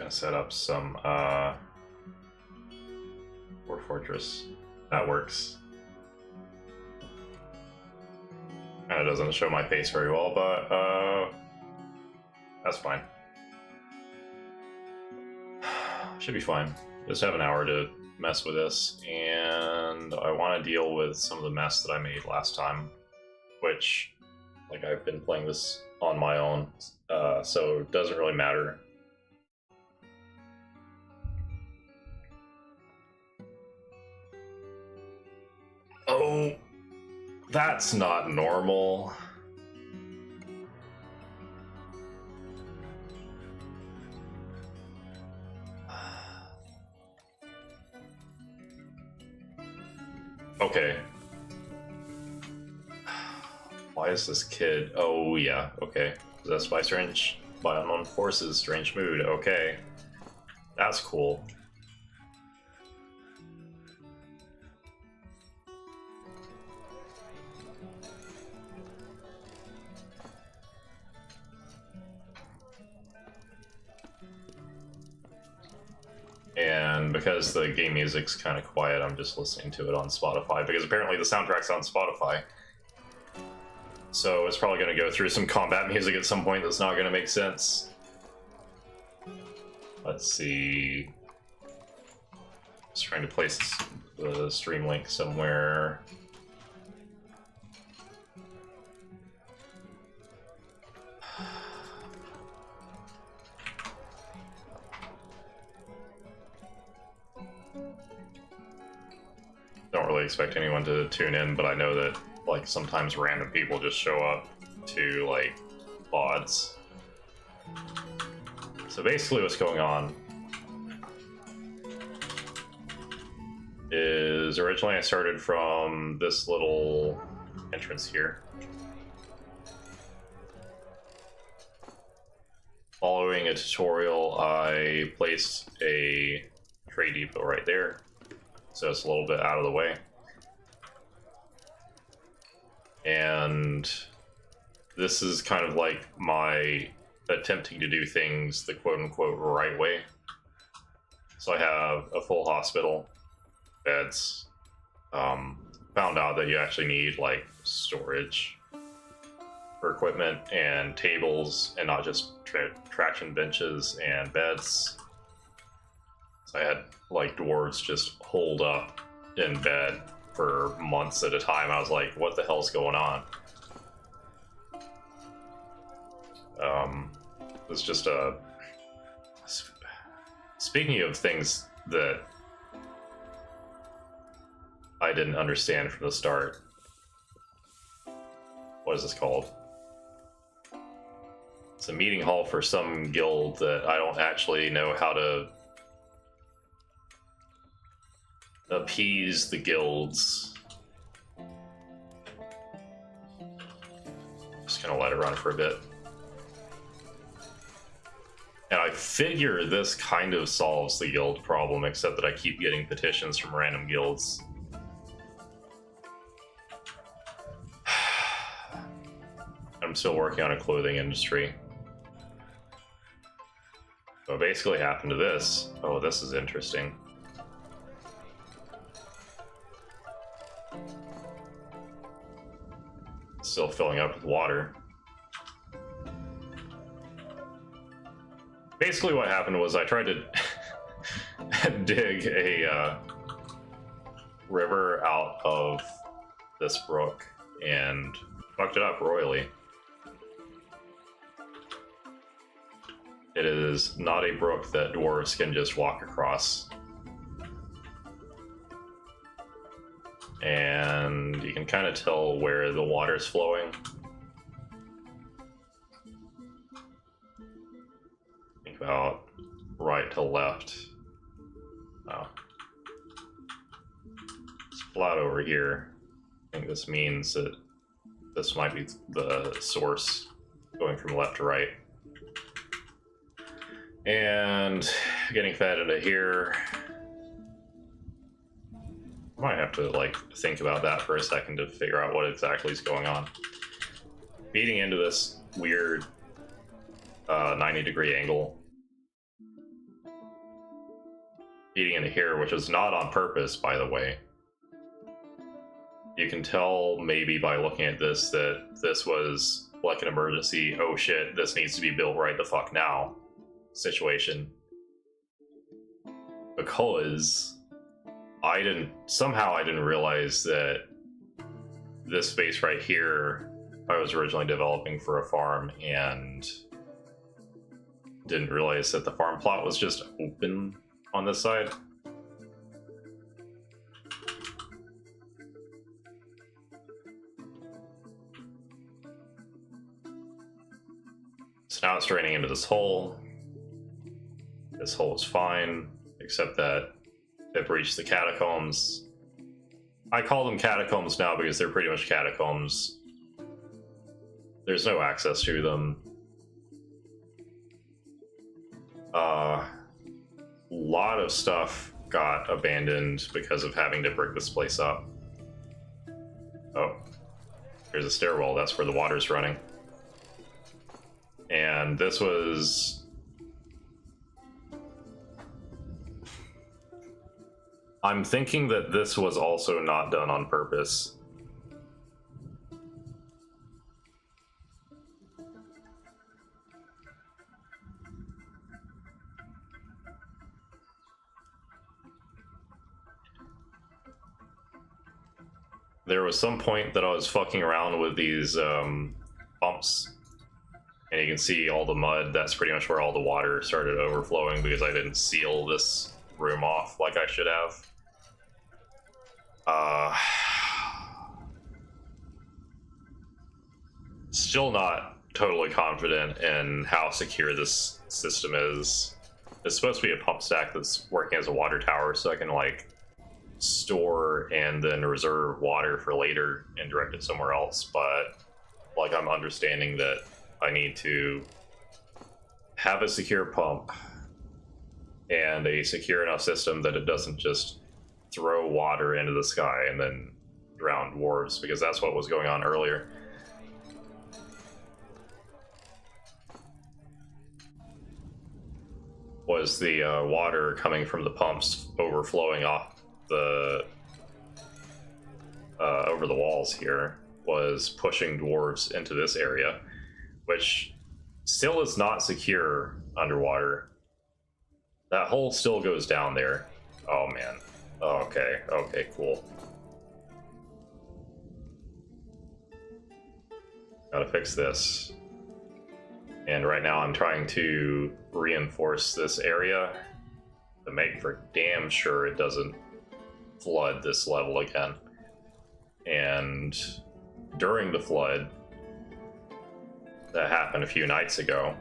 gonna set up some Dwarf Fortress. That works. Kinda doesn't show my pace very well, but that's fine. Should be fine. Just have an hour to mess with this, and I want to deal with some of the mess that I made last time, which, like, I've been playing this on my own, so it doesn't really matter. Oh, that's not normal. Okay. Why is this kid? Oh yeah, okay. Possessed by unknown forces, strange mood. Okay, that's cool. And because the game music's kind of quiet, I'm just listening to it on Spotify, because apparently the soundtrack's on Spotify. So it's probably going to go through some combat music at some point that's not going to make sense. Let's see. Just trying to place the stream link somewhere. Don't really expect anyone to tune in, but I know that, like, sometimes random people just show up to, like, VODs. So basically what's going on is originally I started from this little entrance here. Following a tutorial, I placed a trade depot right there, so it's a little bit out of the way. And this is kind of like my attempting to do things the quote-unquote right way. So I have a full hospital, beds, found out that you actually need, like, storage for equipment and tables, and not just traction benches and beds. So I had, like, dwarves just holed up in bed for months at a time. I was like, what the hell's going on? It's just a... Speaking of things that I didn't understand from the start, what is this called? It's a meeting hall for some guild that I don't actually know how to appease the guilds. Just gonna let it run for a bit. And I figure this kind of solves the guild problem, except that I keep getting petitions from random guilds. I'm still working on a clothing industry. What basically happened to this? Oh, this is interesting. Still filling up with water. Basically what happened was I tried to dig a river out of this brook and fucked it up royally. It is not a brook that dwarves can just walk across. And you can kind of tell where the water's flowing. Think about right to left. Oh. It's flat over here. I think this means that this might be the source, going from left to right. And getting fed into here. I might have to, like, think about that for a second to figure out what exactly is going on. Feeding into this weird 90-degree angle. eating into here, which was not on purpose, by the way. You can tell maybe by looking at this that this was like an emergency, oh shit, this needs to be built right the fuck now situation. Because I didn't realize that this space right here I was originally developing for a farm, and didn't realize that the farm plot was just open on this side. So now it's draining into this hole. This hole is fine, except that it breached the catacombs. I call them catacombs now because they're pretty much catacombs. There's no access to them. Lot of stuff got abandoned because of having to brick this place up. Oh, there's a stairwell. That's where the water's running. And this was... I'm thinking that this was also not done on purpose. There was some point that I was fucking around with these pumps, and you can see all the mud. That's pretty much where all the water started overflowing because I didn't seal this room off like I should have. Still not totally confident in how secure this system is. It's supposed to be a pump stack that's working as a water tower, so I can like store and then reserve water for later and direct it somewhere else, but like I'm understanding that I need to have a secure pump and a secure enough system that it doesn't just throw water into the sky and then drown dwarves, because that's what was going on earlier. Was the water coming from the pumps overflowing off the over the walls here was pushing dwarves into this area, which still is not secure underwater. That hole still goes down there. Oh man. Oh, okay, cool. Gotta fix this. And right now I'm trying to reinforce this area to make for damn sure it doesn't flood this level again. And during the flood that happened a few nights ago,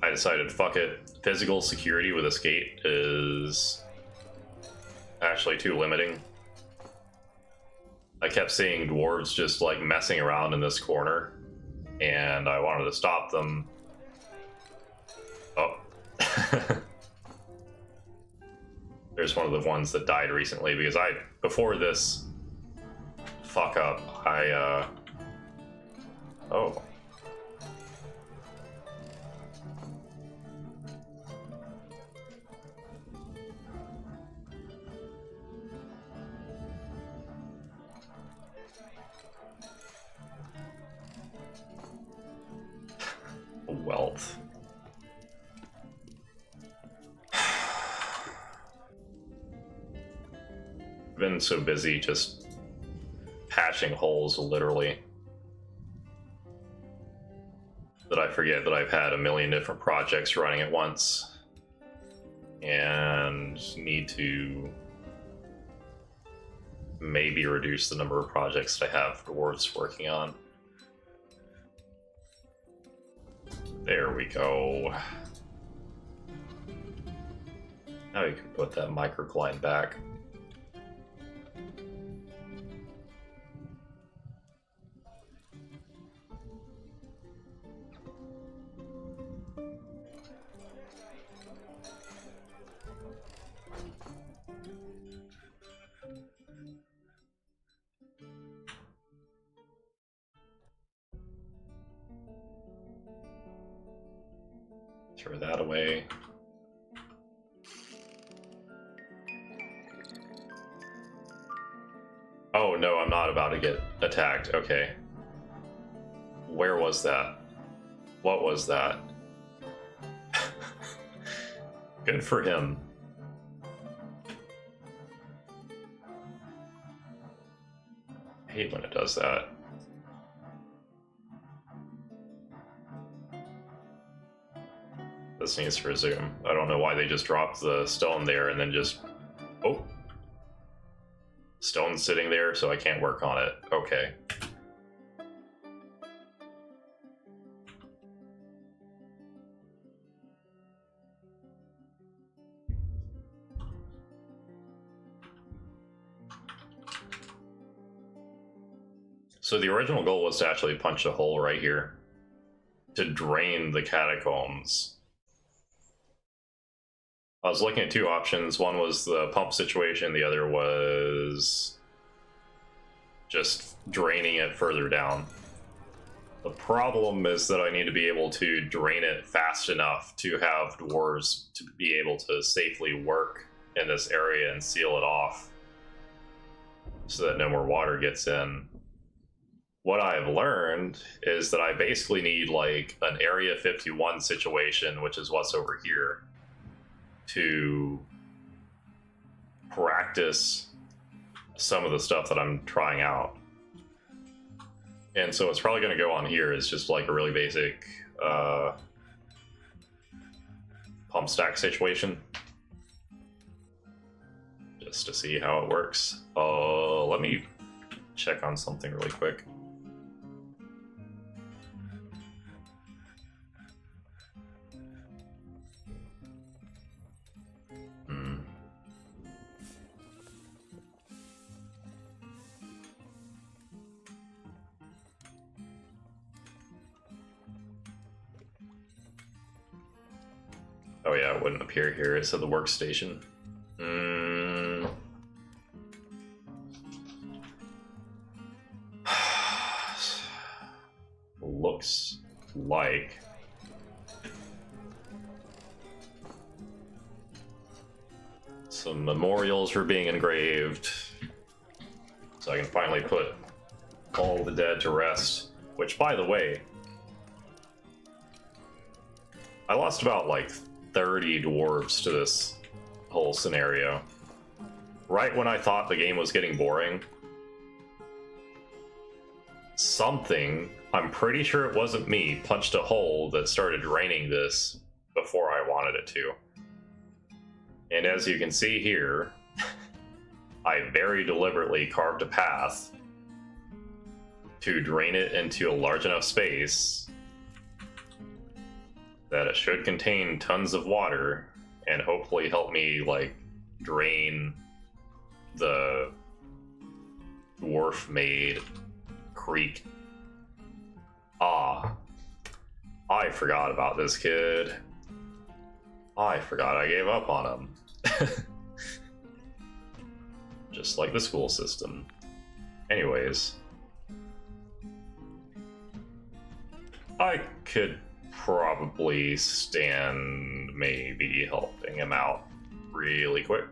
I decided, fuck it, physical security with this gate is actually too limiting. I kept seeing dwarves just like messing around in this corner, and I wanted to stop them. Oh. There's one of the ones that died recently because before this fuck up, oh. Wealth. Been so busy just patching holes, literally, that I forget that I've had a million different projects running at once and need to maybe reduce the number of projects that I have dwarves working on. There we go. Now you can put that microcline back. Throw that away. Oh no, I'm not about to get attacked. Okay. Where was that? What was that? Good for him. I hate when it does that. This needs to resume. I don't know why they just dropped the stone there and then just... Oh. Stone's sitting there, so I can't work on it. Okay. So the original goal was to actually punch a hole right here to drain the catacombs. I was looking at two options. One was the pump situation, the other was just draining it further down. The problem is that I need to be able to drain it fast enough to have dwarves to be able to safely work in this area and seal it off so that no more water gets in. What I've learned is that I basically need like an Area 51 situation, which is what's over here, to practice some of the stuff that I'm trying out. And so what's probably going to go on here is just like a really basic pump stack situation, just to see how it works. Let me check on something really quick. Oh yeah, it wouldn't appear here. It said the workstation. Looks like some memorials were being engraved, so I can finally put all the dead to rest. Which, by the way, I lost about like 30 dwarves to this whole scenario. Right when I thought the game was getting boring, something, I'm pretty sure it wasn't me, punched a hole that started draining this before I wanted it to. And as you can see here, I very deliberately carved a path to drain it into a large enough space that it should contain tons of water and hopefully help me like drain the dwarf made creek. Ah, I forgot about this kid. I forgot I gave up on him. Just like the school system. Anyways, I could probably stand maybe helping him out really quick.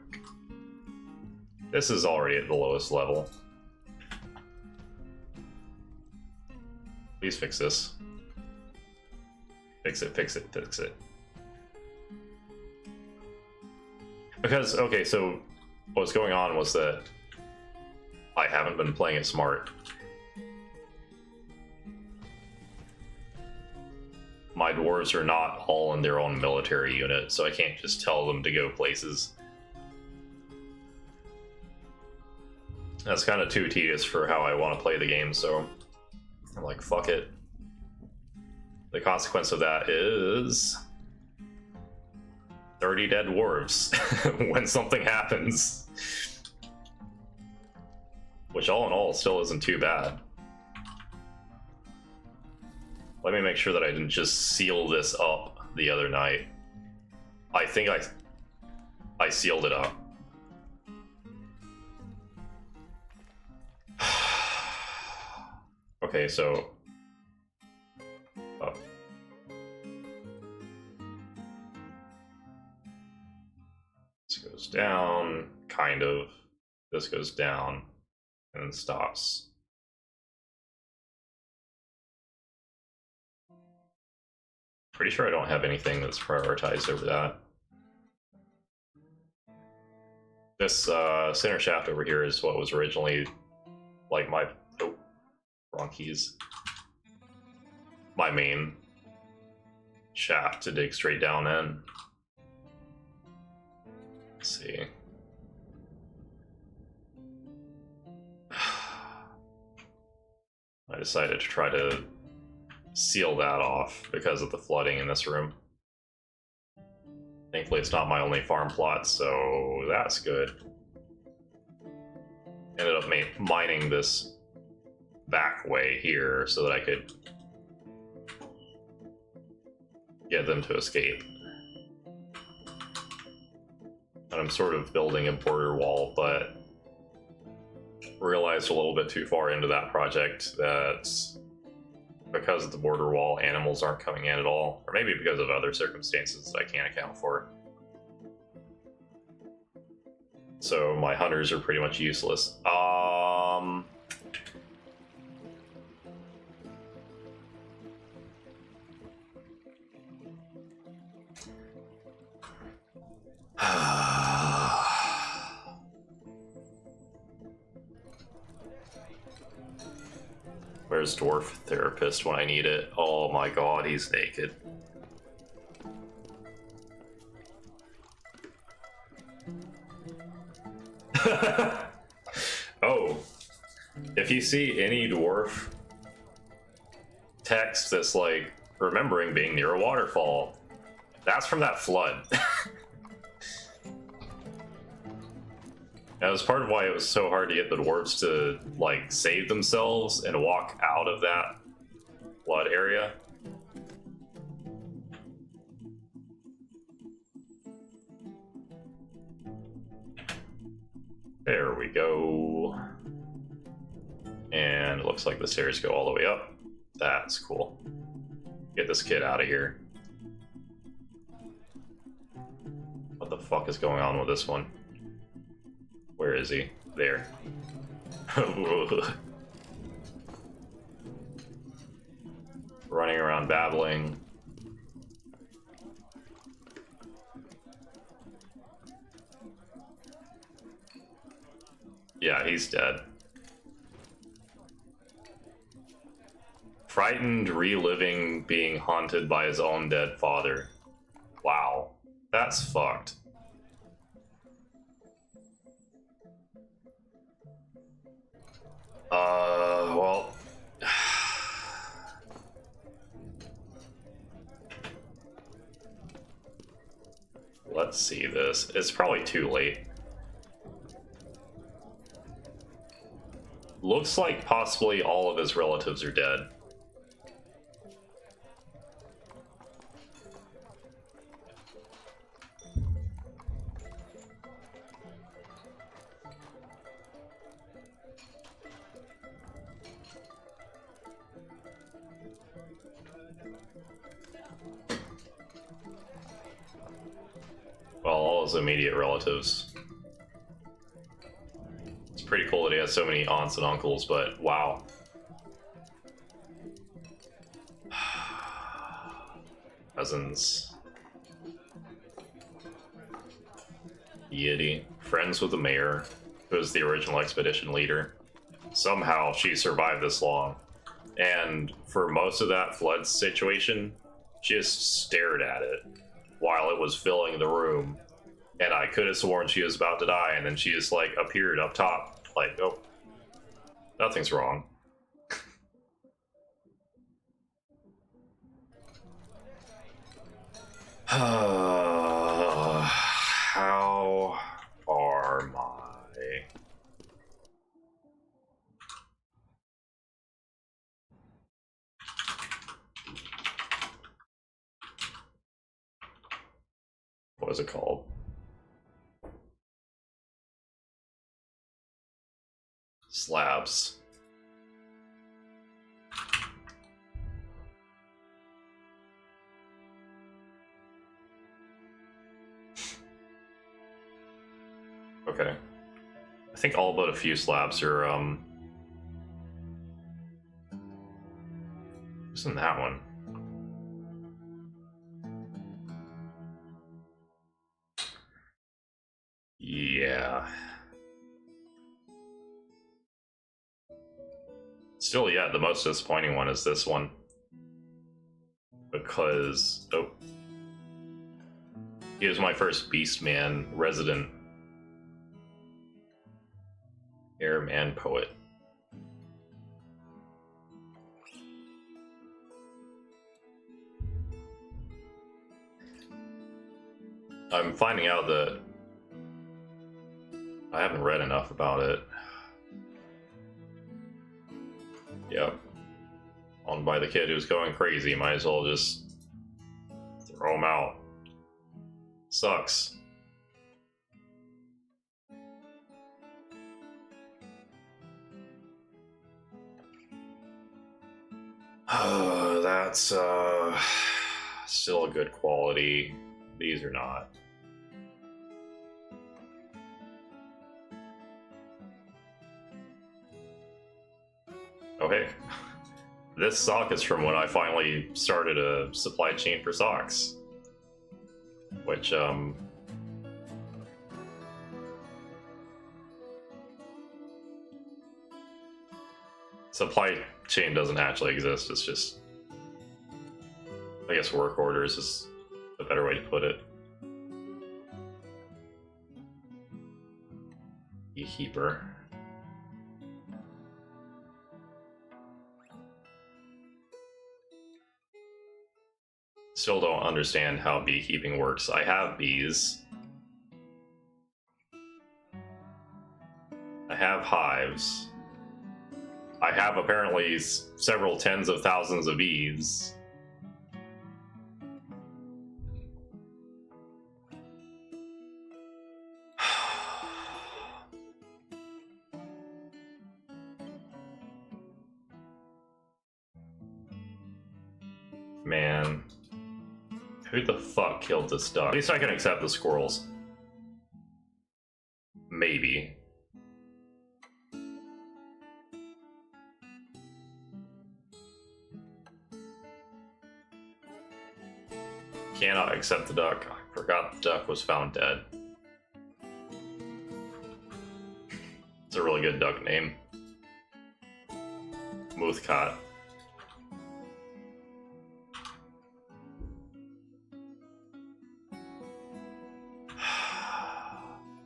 This is already at the lowest level. Please fix this. Fix it, fix it, fix it. Because, okay, so what's going on was that I haven't been playing it smart. My dwarves are not all in their own military unit, so I can't just tell them to go places. That's kind of too tedious for how I want to play the game, so I'm like, fuck it. The consequence of that is 30 dead dwarves when something happens. Which all in all still isn't too bad. Let me make sure that I didn't just seal this up the other night. I think I sealed it up. Okay, so... Oh. down, kind of. This goes down and then stops. Pretty sure I don't have anything that's prioritized over that. This center shaft over here is what was originally like my wrong keys. My main shaft to dig straight down in. Let's see. I decided to try to seal that off because of the flooding in this room. Thankfully, it's not my only farm plot, so that's good. Ended up mining this back way here so that I could get them to escape. And I'm sort of building a border wall, but realized a little bit too far into that project that because of the border wall, animals aren't coming in at all, or maybe because of other circumstances that I can't account for. So my hunters are pretty much useless. Where's Dwarf Therapist when I need it? Oh my god, he's naked. Oh, if you see any dwarf text that's like, remembering being near a waterfall, that's from that flood. That was part of why it was so hard to get the dwarves to like save themselves and walk out of that flood area. There we go. And it looks like the stairs go all the way up. That's cool. Get this kid out of here. What the fuck is going on with this one? Where is he? There. Running around babbling. Yeah, he's dead. Frightened, reliving, being haunted by his own dead father. Wow. That's fucked. Well... Let's see this. It's probably too late. Looks like possibly all of his relatives are dead. Well, all his immediate relatives. It's pretty cool that he has so many aunts and uncles, but wow. Cousins. Deity. Friends with the mayor, who was the original expedition leader. Somehow she survived this long. And for most of that flood situation, she just stared at it while it was filling the room. And I could have sworn she was about to die, and then she just like appeared up top, like, oh, nothing's wrong. How are my... What is it called? Slabs. Okay. I think all but a few slabs are, who's in that one? Yeah. Still, yeah, the most disappointing one is this one. Because, oh. He was my first Beastman resident. Airman poet. I'm finding out that I haven't read enough about it. Yep. Owned by the kid who's going crazy. Might as well just throw him out. Sucks. That's still a good quality. These are not. Oh hey, this sock is from when I finally started a supply chain for socks. Which, supply chain doesn't actually exist, it's just, I guess work orders is a better way to put it. Beekeeper. Still don't understand how beekeeping works. I have bees. I have hives. I have apparently several tens of thousands of bees. Man. Who the fuck killed this duck? At least I can accept the squirrels. Maybe. Cannot accept the duck. I forgot the duck was found dead. It's a really good duck name. Muthkat.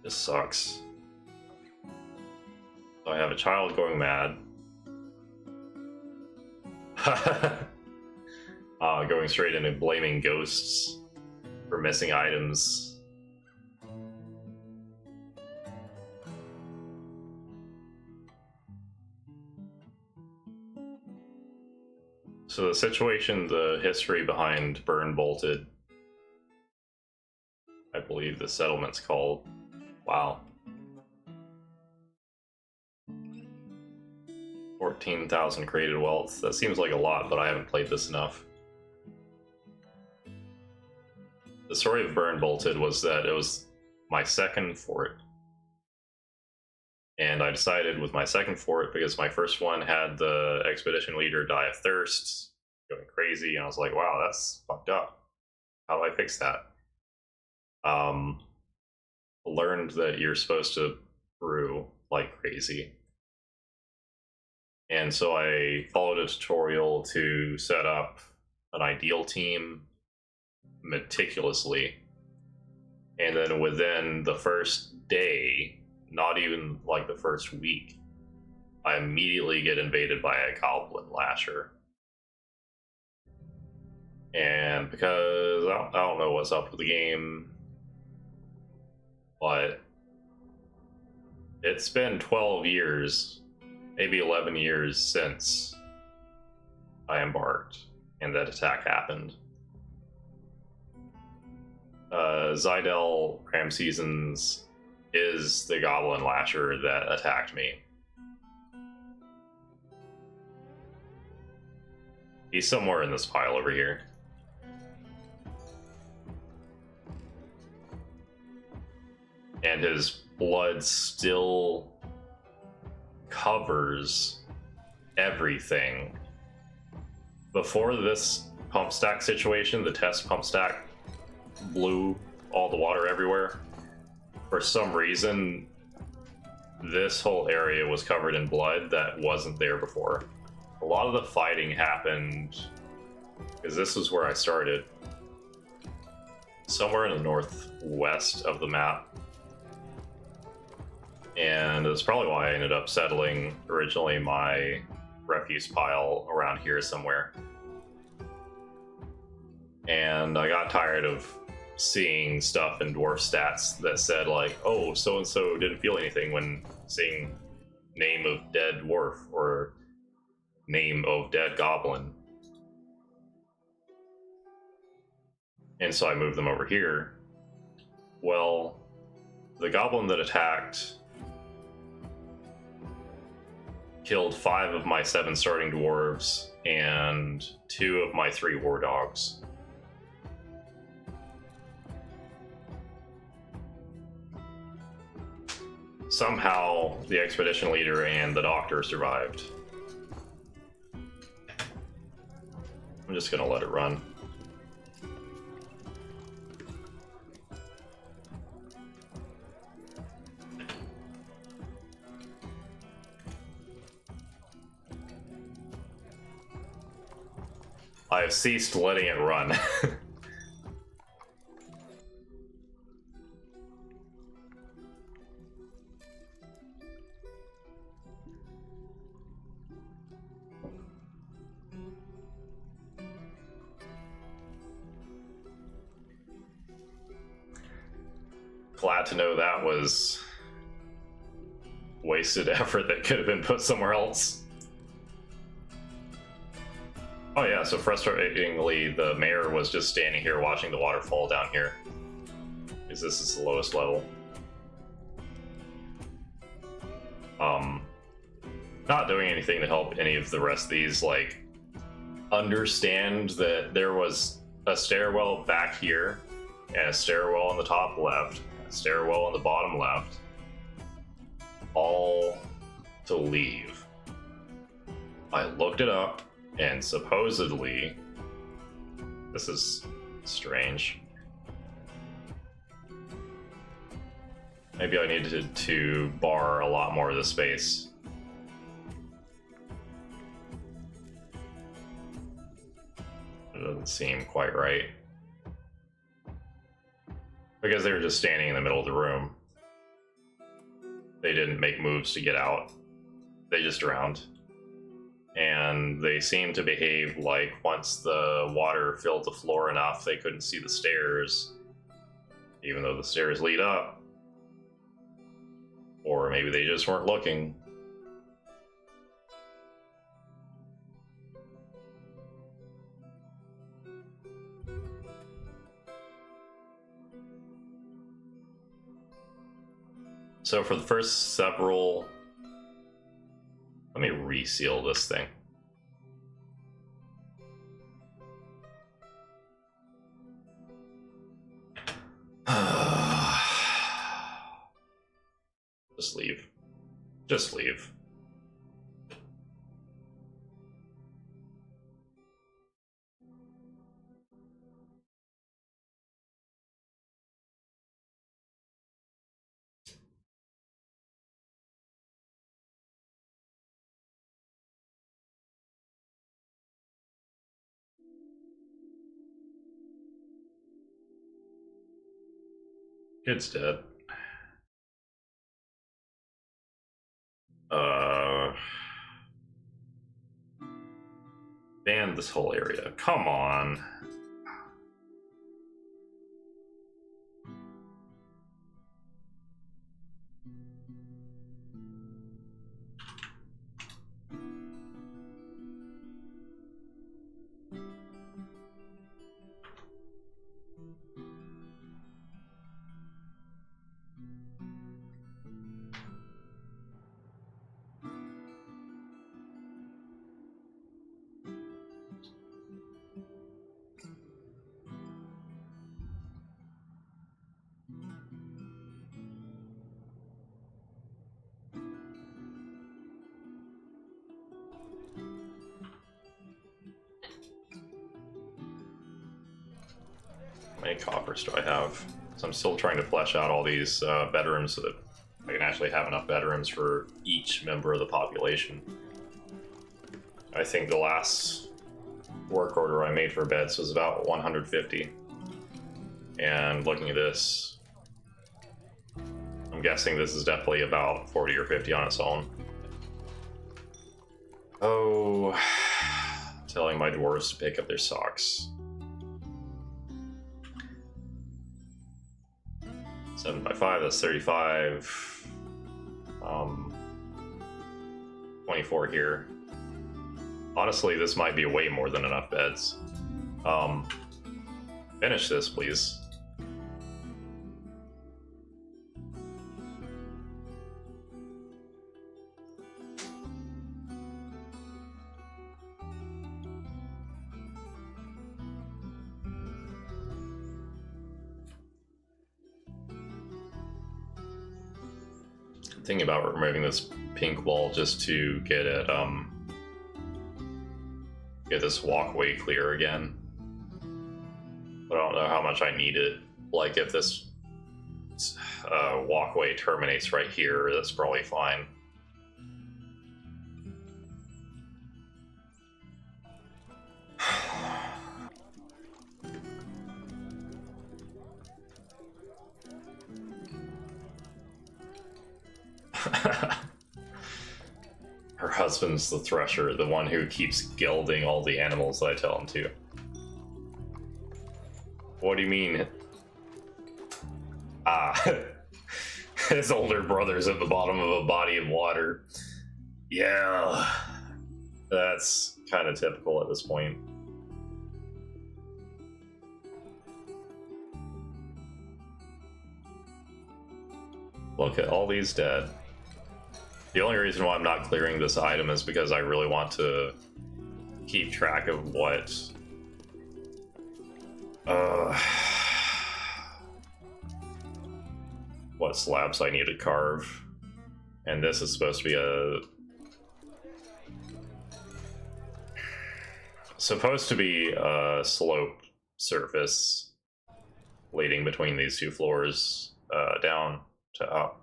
This sucks. So I have a child going mad. Going straight into blaming ghosts for missing items. So the situation, the history behind Burn Bolted, I believe the settlement's called. Wow. 14,000 created wealth. That seems like a lot, but I haven't played this enough. The story of Burn Bolted was that it was my second fort. And I decided with my second fort, because my first one had the expedition leader die of thirst, going crazy, and I was like, wow, that's fucked up. How do I fix that? Learned that you're supposed to brew like crazy. And so I followed a tutorial to set up an ideal team meticulously. And then within the first day, not even like the first week, I immediately get invaded by a goblin lasher. And because I don't know what's up with the game, but it's been 12 years, maybe 11 years since I embarked and that attack happened. Zydel Ramseasons is the goblin lasher that attacked me. He's somewhere in this pile over here. And his blood still covers everything. Before this pump stack situation, the test pump stack blew all the water everywhere. For some reason, this whole area was covered in blood that wasn't there before. A lot of the fighting happened because this is where I started. Somewhere in the northwest of the map. And that's probably why I ended up settling originally my refuse pile around here somewhere. And I got tired of seeing stuff in dwarf stats that said like, oh, so-and-so didn't feel anything when seeing name of dead dwarf or name of dead goblin. And so I moved them over here. Well, the goblin that attacked killed 5 of my 7 starting dwarves and 2 of my 3 war dogs. Somehow, the expedition leader and the doctor survived. I'm just gonna let it run. I have ceased letting it run. Glad to know that was wasted effort that could have been put somewhere else. Oh yeah, so frustratingly, the mayor was just standing here watching the water fall down here. Because this is the lowest level. Not doing anything to help any of the rest of these, like, understand that there was a stairwell back here, and a stairwell on the top left, a stairwell on the bottom left, all to leave. I looked it up, and supposedly, this is strange. Maybe I needed to bar a lot more of the space. It doesn't seem quite right. Because they were just standing in the middle of the room. They didn't make moves to get out. They just drowned. And they seemed to behave like once the water filled the floor enough, they couldn't see the stairs, even though the stairs lead up. Or maybe they just weren't looking. So for the first several... Let me reseal this thing. Just leave. Just leave. It's dead. Ban this whole area. Come on. many coppers do I have? So I'm still trying to flesh out all these bedrooms so that I can actually have enough bedrooms for each member of the population. I think the last work order I made for beds was about 150. And looking at this, I'm guessing this is definitely about 40 or 50 on its own. Oh, telling my dwarves to pick up their socks. 7 by 5, that's 35. 24 here. Honestly, this might be way more than enough beds. Finish this, please. Thinking about removing this pink wall just to get it get this walkway clear again. But I don't know how much I need it. Like if this walkway terminates right here, that's probably fine. Her husband's the thresher, the one who keeps gelding all the animals that I tell him to. What do you mean? Ah, his older brother's at the bottom of a body of water. Yeah, that's kind of typical at this point. Look at all these dead. The only reason why I'm not clearing this item is because I really want to keep track of what slabs I need to carve. And this is supposed to be a sloped surface leading between these two floors, down to up,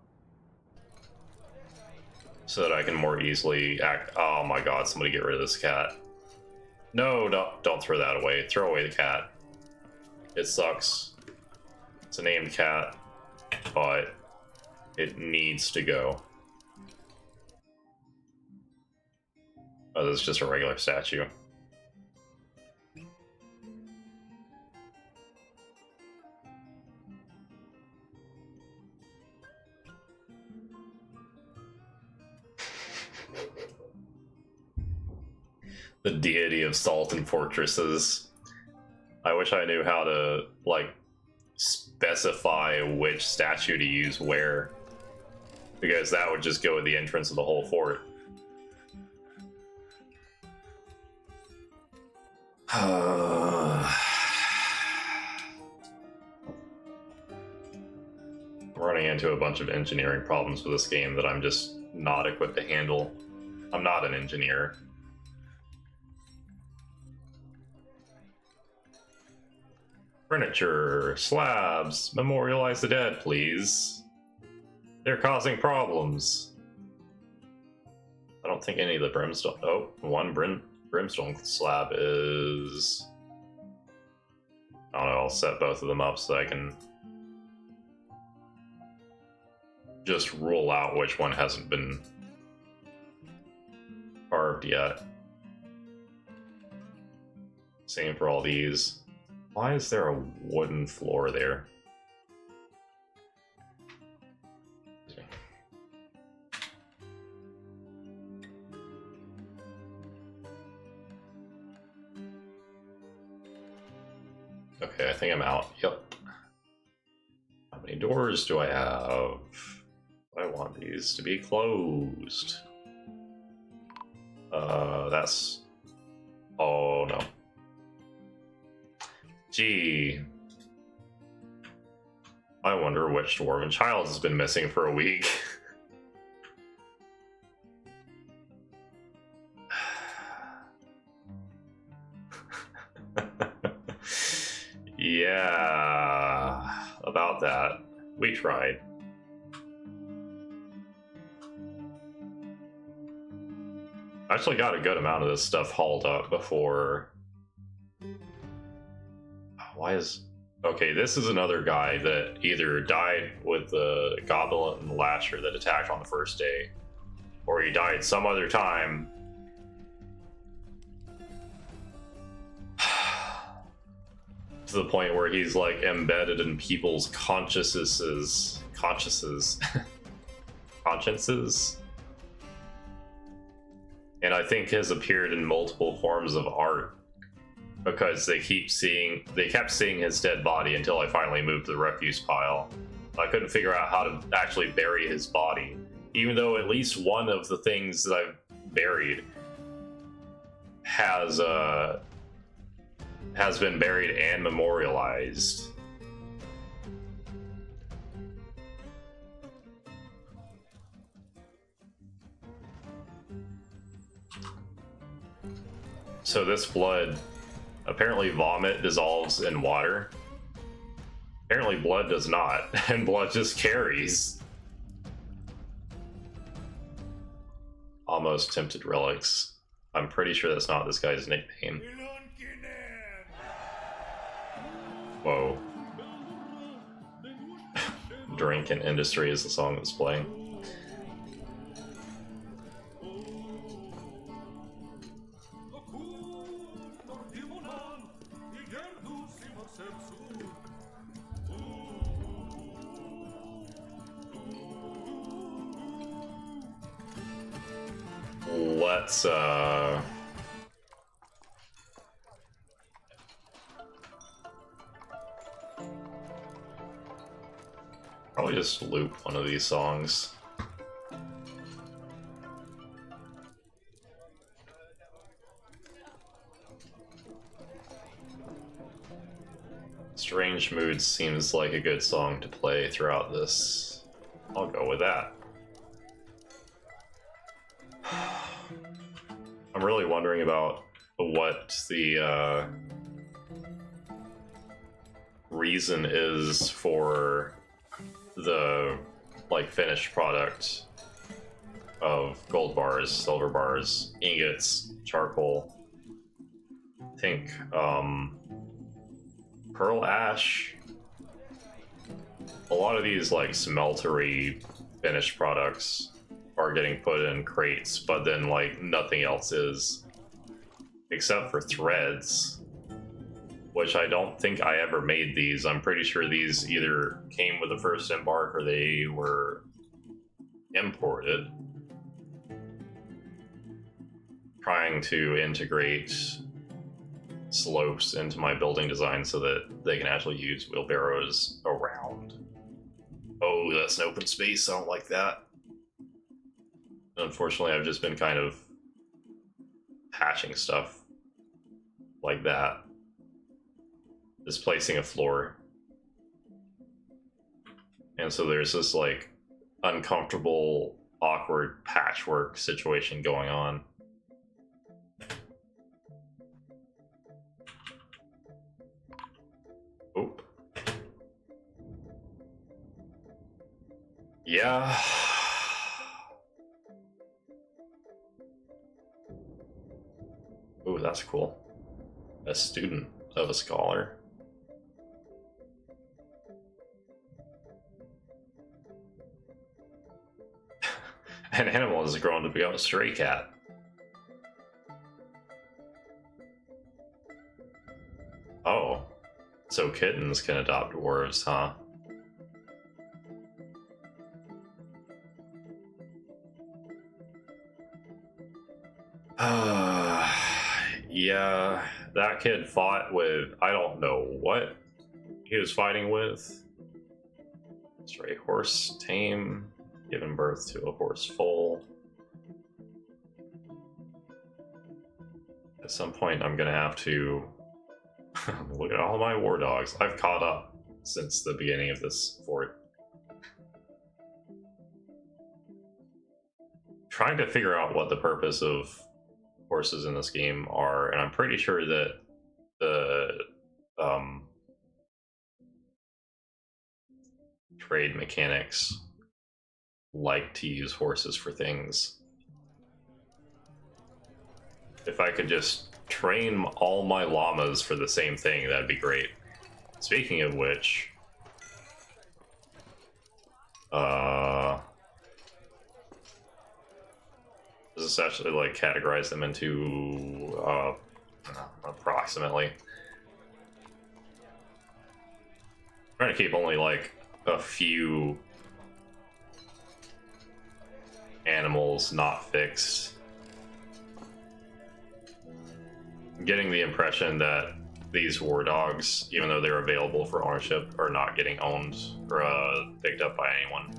so that I can more easily act. Oh my god, somebody get rid of this cat. No, don't throw that away. Throw away the cat. It sucks. It's a named cat, but it needs to go. Oh, this is just a regular statue. The deity of salt and fortresses. I wish I knew how to, like, specify which statue to use where, because that would just go at the entrance of the whole fort. I'm running into a bunch of engineering problems with this game that I'm just not equipped to handle. I'm not an engineer. Furniture, slabs, memorialize the dead, please. They're causing problems. I don't think any of the brimstone... Oh, one brimstone slab is... I don't know, I'll set both of them up so I can just rule out which one hasn't been carved yet. Same for all these. Why is there a wooden floor there? Okay, I think I'm out. Yep. How many doors do I have? I want these to be closed. That's... Oh, no. Gee. I wonder which dwarven child has been missing for a week. Yeah, about that. We tried. I actually got a good amount of this stuff hauled up before. Why is... Okay, this is another guy that either died with the goblin lasher that attacked on the first day, or he died some other time. To the point where he's like embedded in people's consciences. And I think has appeared in multiple forms of art because they kept seeing his dead body until I finally moved to the refuse pile. I couldn't figure out how to actually bury his body, even though at least one of the things that I've buried has been buried and memorialized. So this blood, apparently vomit dissolves in water. Apparently blood does not, and blood just carries. Almost tempted relics. I'm pretty sure that's not this guy's nickname. Whoa. Drink and Industry is the song that's playing. Let's probably just loop one of these songs. Strange Moods seems like a good song to play throughout this. I'll go with that. I'm really wondering about what the reason is for the finished product of gold bars, silver bars, ingots, charcoal. I think pearl ash. A lot of these smeltery finished products are getting put in crates, but then nothing else is, except for threads, which I don't think I ever made these. I'm pretty sure these either came with the first embark or they were imported. Trying to integrate slopes into my building design so that they can actually use wheelbarrows around. Oh, that's an open space. I don't like that. Unfortunately, I've just been kind of patching stuff like that. Displacing a floor. And so there's this uncomfortable, awkward patchwork situation going on. Oop. Yeah. Ooh, that's cool. A student of a scholar. An animal has grown to become a stray cat. Oh. So kittens can adopt dwarves, huh? Yeah, that kid fought with, I don't know what he was fighting with. Stray horse tame, given birth to a horse foal. At some point I'm gonna have to look at all my war dogs. I've caught up since the beginning of this fort. Trying to figure out what the purpose of horses in this game are, and I'm pretty sure that the trade mechanics like to use horses for things. If I could just train all my llamas for the same thing, that'd be great. Speaking of which, does this actually like categorize them into approximately? I'm trying to keep only like a few animals not fixed. I'm getting the impression that these war dogs, even though they're available for ownership, are not getting owned or picked up by anyone.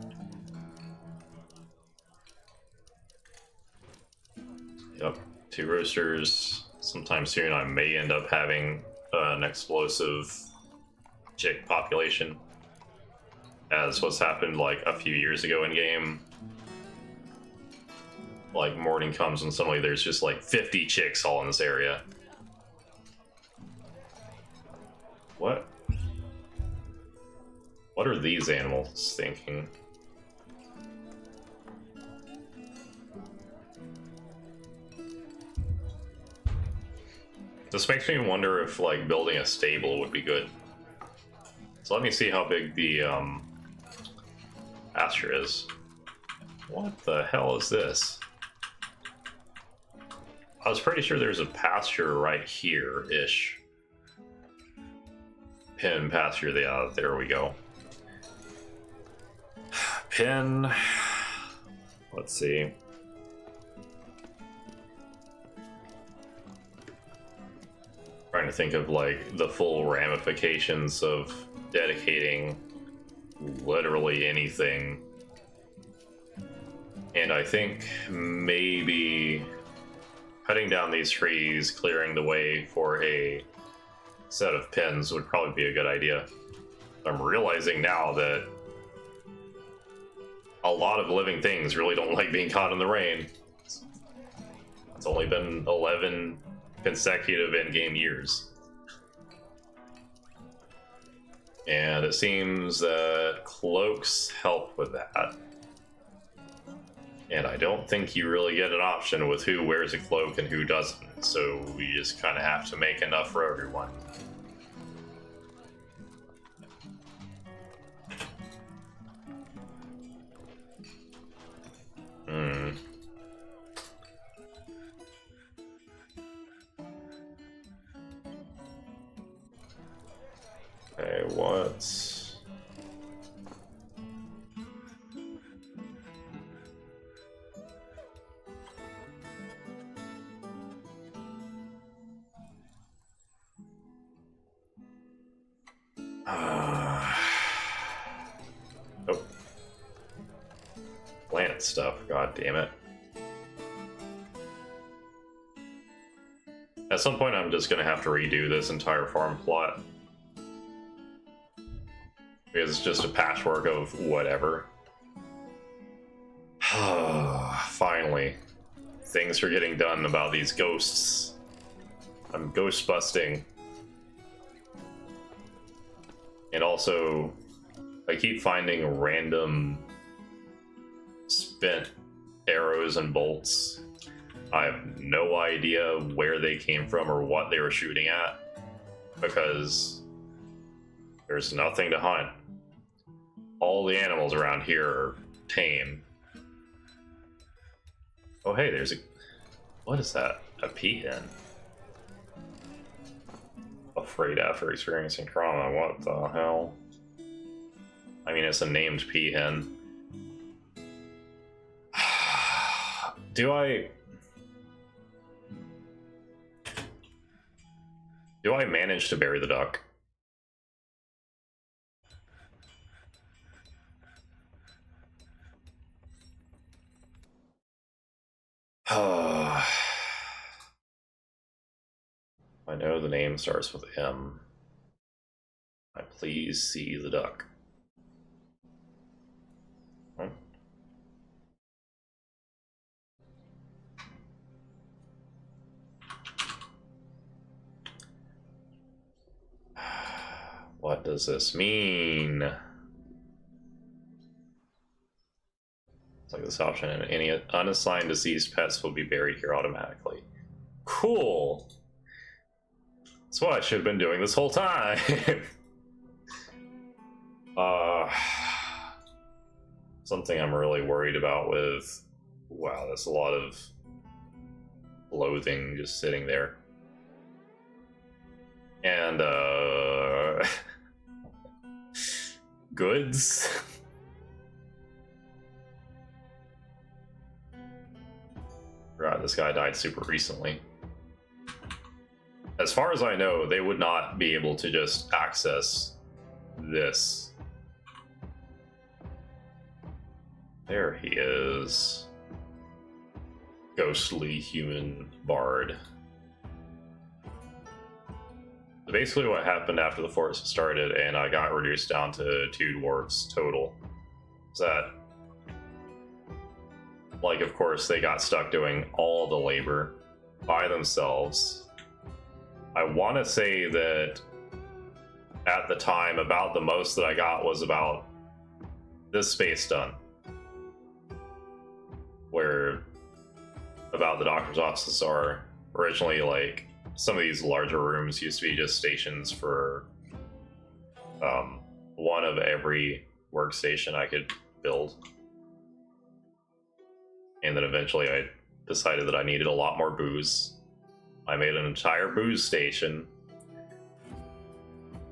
Yep, 2 roosters. Sometime soon I may end up having an explosive chick population, as what's happened like a few years ago in game. Like morning comes and suddenly there's just like 50 chicks all in this area. What are these animals thinking? This makes me wonder if like building a stable would be good. So let me see how big the pasture is. What the hell is this? I was pretty sure there's a pasture right here-ish. Pin pasture, there we go. Pin, let's see. Trying to think of like the full ramifications of dedicating literally anything. And I think maybe cutting down these trees, clearing the way for a set of pins would probably be a good idea. I'm realizing now that a lot of living things really don't like being caught in the rain. It's only been 11 consecutive in-game years. And it seems that cloaks help with that. And I don't think you really get an option with who wears a cloak and who doesn't, so you just kind of have to make enough for everyone. Okay, what's... Oh. Plant stuff, god damn it. At some point I'm just gonna have to redo this entire farm plot. Because it's just a patchwork of whatever. Finally. Things are getting done about these ghosts. I'm ghost busting. And also, I keep finding random spent arrows and bolts. I have no idea where they came from or what they were shooting at, because there's nothing to hunt. All the animals around here are tame. Oh hey, there's a... What is that? A peahen? Afraid after experiencing trauma, what the hell? I mean, it's a named peahen. Do I manage to bury the duck? I know the name starts with M. I please see the duck. Oh. What does this mean? this option, and any unassigned deceased pets will be buried here automatically. Cool. That's what I should have been doing this whole time. Something I'm really worried about with... Wow, that's a lot of clothing just sitting there. And, goods? Right, this guy died super recently. As far as I know, they would not be able to just access this. There he is. Ghostly human bard. So basically what happened after the forest started and I got reduced down to 2 dwarves total is that, like, of course, they got stuck doing all the labor by themselves. I want to say that at the time, about the most that I got was about this space done. Where about the doctor's offices are originally, like, some of these larger rooms used to be just stations for one of every workstation I could build. And then eventually I decided that I needed a lot more booze. I made an entire booze station.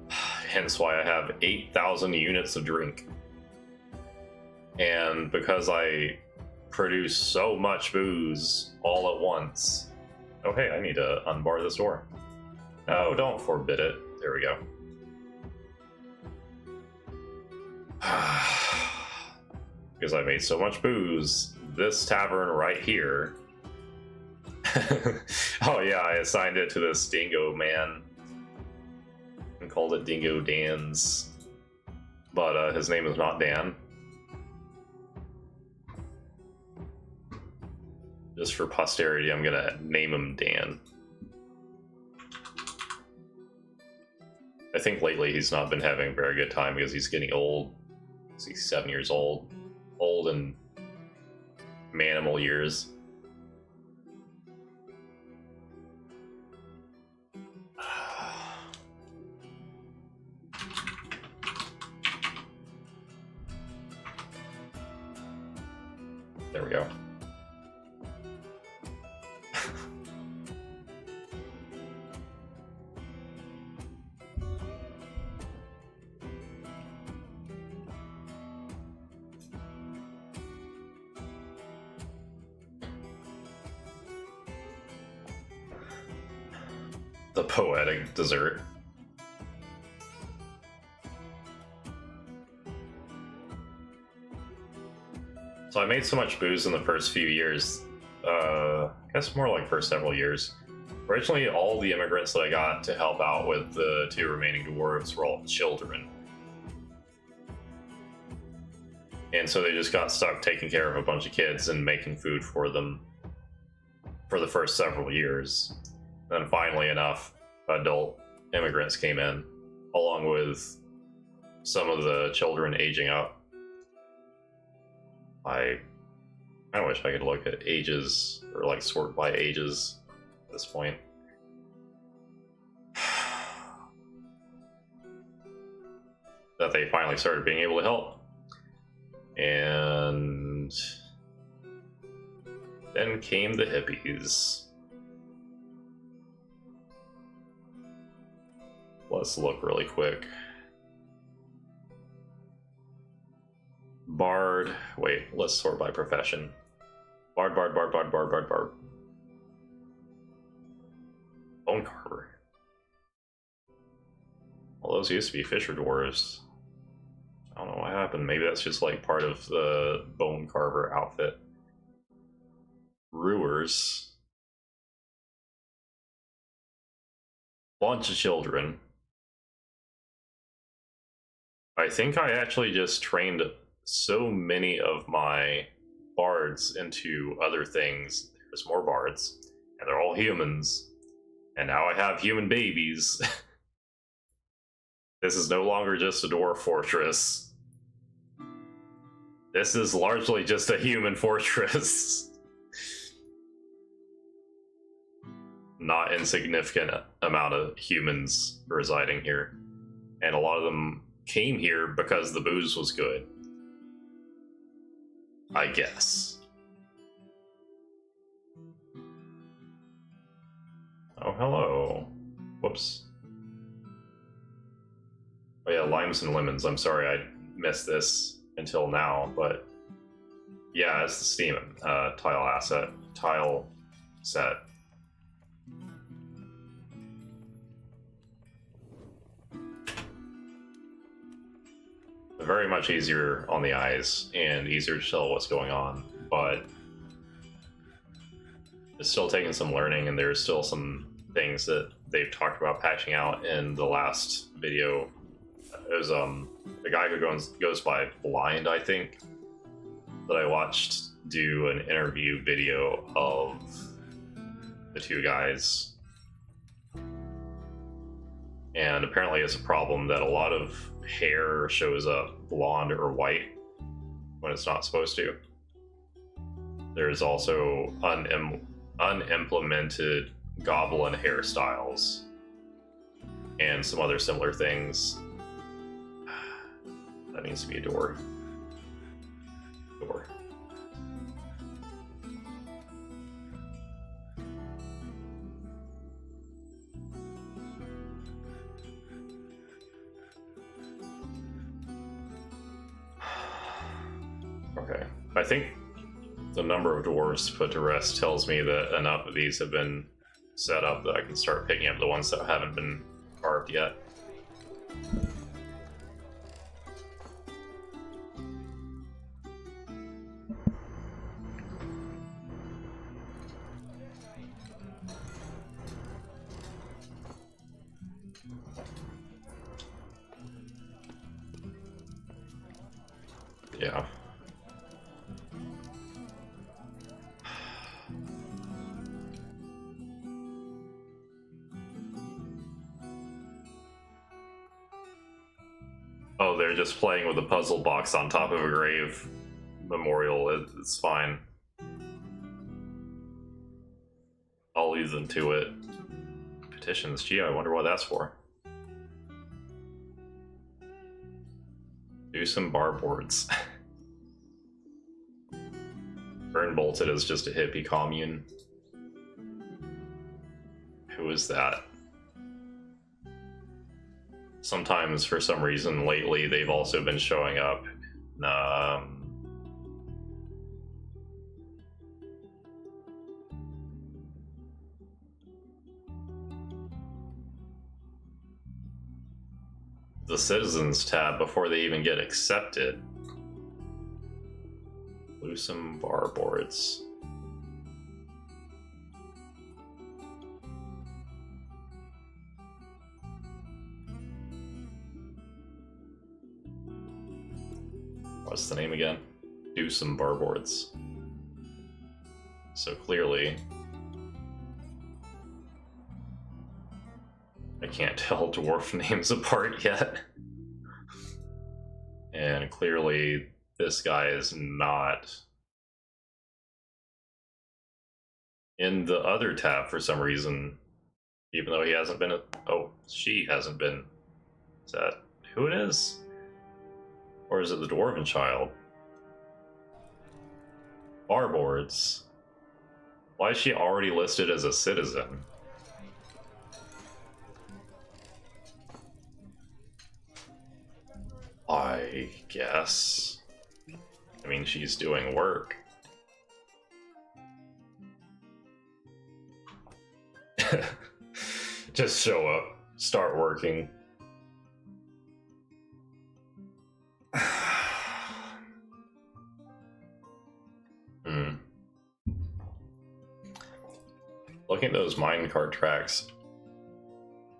Hence why I have 8,000 units of drink. And because I produce so much booze all at once... Oh hey, I need to unbar this door. No, don't forbid it. There we go. Because I made so much booze, this tavern right here... Oh yeah, I assigned it to this dingo man. And called it Dingo Dan's. But his name is not Dan. Just for posterity, I'm gonna name him Dan. I think lately he's not been having a very good time because he's getting old. He's 7 years old. Old in manimal years. There we go. The poetic dessert. So I made so much booze in the first few years, I guess more like first several years. Originally, all the immigrants that I got to help out with the 2 remaining dwarves were all children. And so they just got stuck taking care of a bunch of kids and making food for them for the first several years. Then finally enough adult immigrants came in, along with some of the children aging up. I wish I could look at ages, or like sort by ages at this point. That they finally started being able to help. And then came the hippies. Let's look really quick. Bard. Wait, let's sort by profession. Bard. Bone carver. Well, those used to be fisher dwarves. I don't know what happened. Maybe that's just like part of the bone carver outfit. Brewers. Bunch of children. I think I actually just trained so many of my bards into other things. There's more bards, and they're all humans. And now I have human babies. This is no longer just a Dwarf Fortress. This is largely just a human fortress. Not insignificant amount of humans residing here. And a lot of them came here because the booze was good. I guess. Oh, hello. Whoops. Oh yeah, limes and lemons. I'm sorry I missed this until now, but yeah, it's the Steam tile set. Very much easier on the eyes and easier to tell what's going on, but it's still taking some learning, and there's still some things that they've talked about patching out in the last video. It was the guy who goes by Blind, I think, that I watched do an interview video of the two guys. And apparently it's a problem that a lot of hair shows up blonde or white when it's not supposed to. There's also unimplemented goblin hairstyles and some other similar things. That needs to be a door. Door. Okay, I think the number of dwarves put to rest tells me that enough of these have been set up that I can start picking up the ones that haven't been carved yet. Yeah. Oh, they're just playing with a puzzle box on top of a grave memorial. It's fine. I'll leave them to it. Petitions. Gee, I wonder what that's for. Do some bar boards. Burn Bolted is just a hippie commune. Who is that? Sometimes, for some reason, lately, they've also been showing up. The Citizens tab before they even get accepted. Some bar boards. What's the name again? Do some bar boards. So clearly I can't tell dwarf names apart yet. And clearly this guy is not in the other tab for some reason, even though he hasn't been. Oh, she hasn't been. Is that who it is? Or is it the Dwarven Child? Bar boards. Why is she already listed as a citizen? I guess. I mean, she's doing work. Just show up, start working. Looking at those minecart tracks,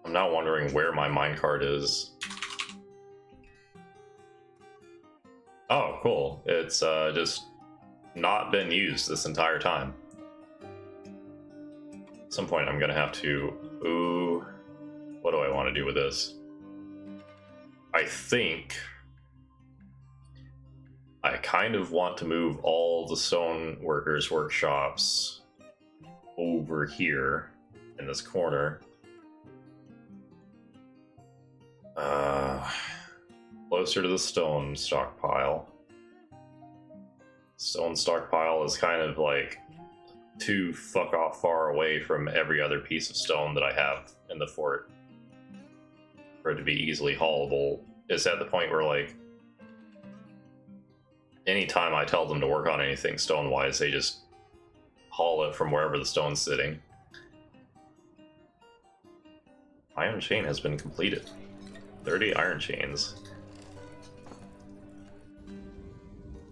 I'm now wondering where my minecart is. Oh, cool. It's just not been used this entire time. At some point I'm gonna have to... Ooh, what do I want to do with this? I think I kind of want to move all the stone workers' workshops over here in this corner. Closer to the stone stockpile. Stone stockpile is kind of like too fuck off far away from every other piece of stone that I have in the fort for it to be easily haulable. It's at the point where, like, anytime I tell them to work on anything stone-wise, they just haul it from wherever the stone's sitting. Iron chain has been completed. 30 iron chains.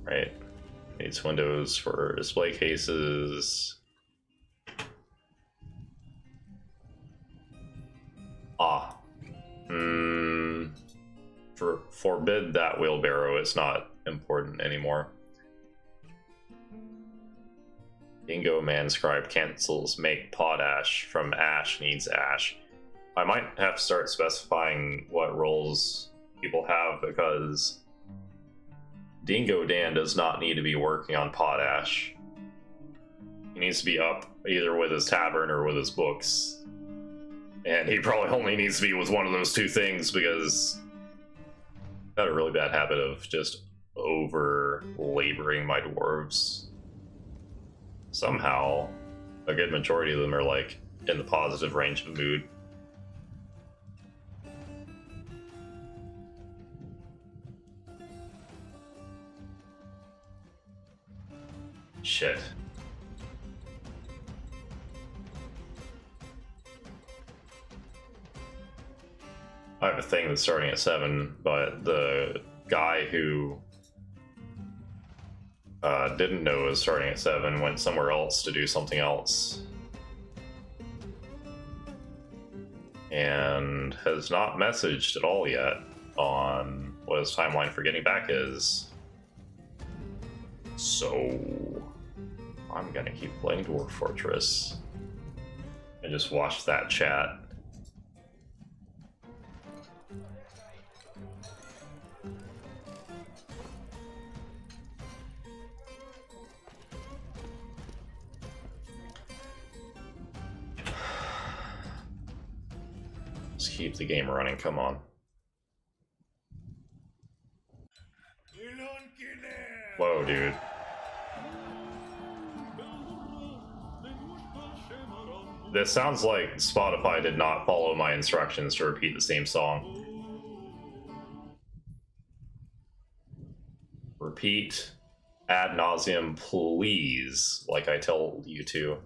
Right. Needs windows for display cases. Ah. Forbid that wheelbarrow. It's not important anymore. Dingo Manscribe cancels make potash from ash needs ash. I might have to start specifying what roles people have, because Dingo Dan does not need to be working on potash. He needs to be up either with his tavern or with his books. And he probably only needs to be with one of those two things, because I've got a really bad habit of just over laboring my dwarves. Somehow, a good majority of them are like in the positive range of mood. Shit. I have a thing that's starting at 7, but the guy who didn't know it was starting at 7 went somewhere else to do something else. And has not messaged at all yet on what his timeline for getting back is. So I'm gonna keep playing Dwarf Fortress and just watch that chat. Just keep the game running, come on. Whoa, dude. This sounds like Spotify did not follow my instructions to repeat the same song. Repeat ad nauseum, please, like I told you to.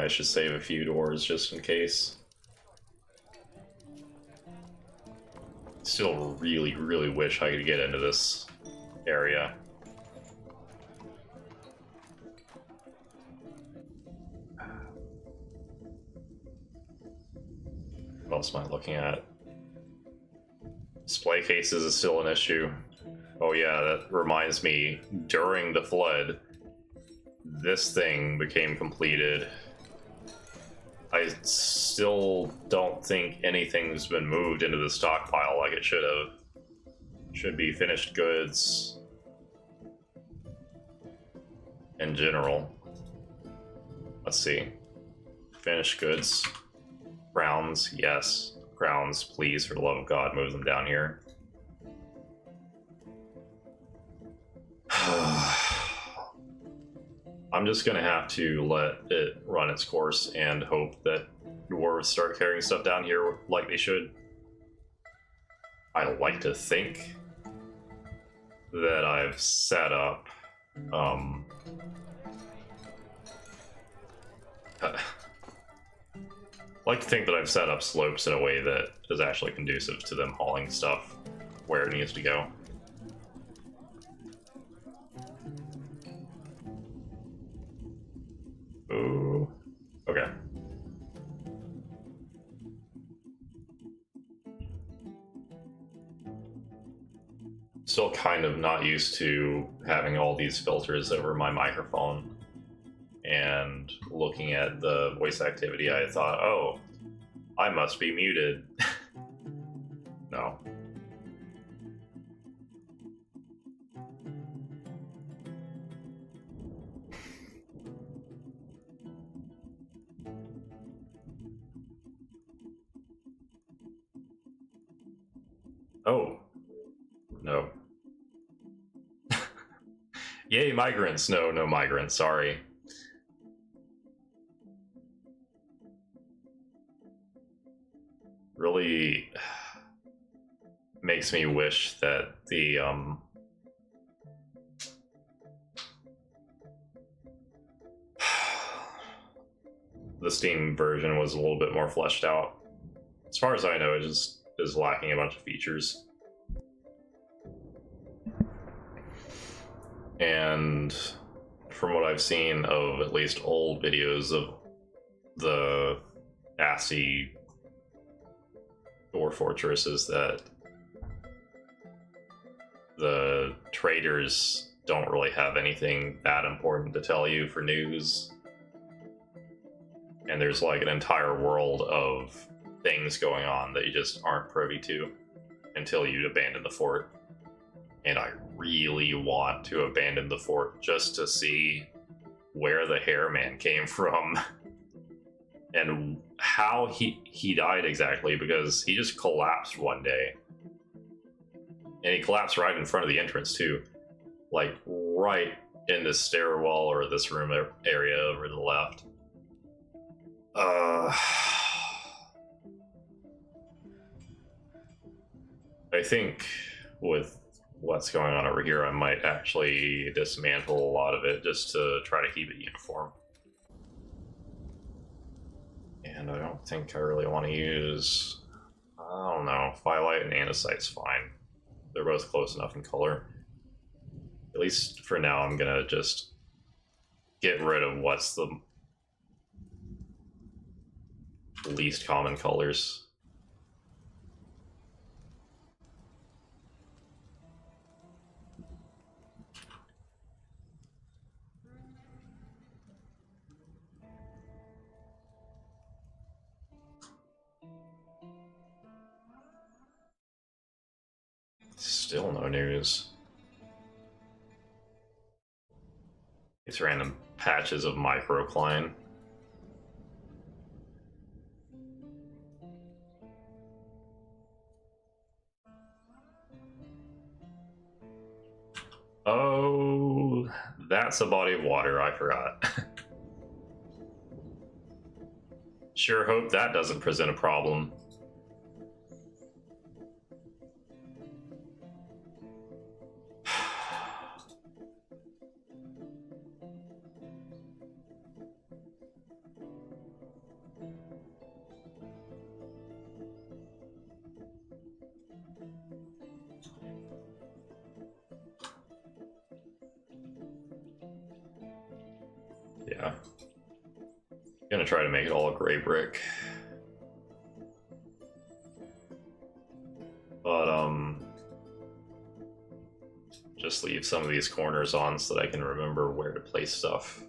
I should save a few doors just in case. Still really, really wish I could get into this area. What else am I looking at? Display cases is still an issue. Oh yeah, that reminds me, during the flood, this thing became completed. I still don't think anything's been moved into the stockpile like it should have. Should be finished goods in general. Let's see. Finished goods. Crowns, yes. Crowns, please, for the love of God, move them down here. I'm just gonna have to let it run its course and hope that dwarves start carrying stuff down here like they should. I like to think that I've set up slopes in a way that is actually conducive to them hauling stuff where it needs to go. Ooh. still kind of not used to having all these filters over my microphone. And looking at the voice activity, I thought, oh, I must be muted. No. Oh. No. Yay, migrants. No, no migrants. Sorry. Really makes me wish that the Steam version was a little bit more fleshed out. As far as I know, it just is lacking a bunch of features. And from what I've seen of at least old videos of the ASCII Dwarf Fortress, is that the traders don't really have anything that important to tell you for news. And there's like an entire world of things going on that you just aren't privy to until you abandon the fort. And I really want to abandon the fort just to see where the hair man came from and how he died exactly, because he just collapsed one day. And he collapsed right in front of the entrance too. Like right in this stairwell or this room area over to the left. I think with what's going on over here, I might actually dismantle a lot of it just to try to keep it uniform. And I don't think I really want to use, I don't know, Firelight and Andesite's fine. They're both close enough in color. At least for now, I'm gonna just get rid of what's the least common colors. Still no news. These random patches of microcline. Oh, that's a body of water, I forgot. Sure hope that doesn't present a problem. Yeah. Gonna try to make it all gray brick. But, just leave some of these corners on so that I can remember where to place stuff.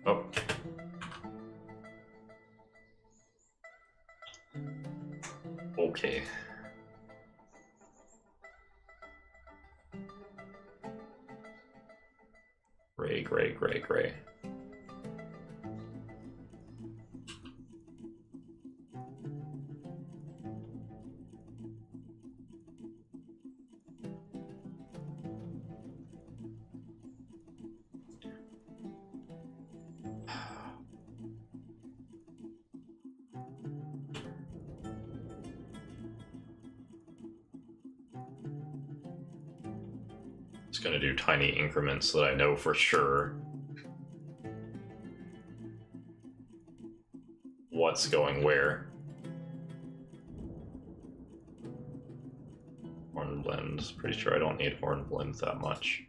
Oh. Okay. Gray, gray, gray, gray. Just gonna do tiny increments so that I know for sure what's going where. Hornblende. Pretty sure I don't need Hornblende that much.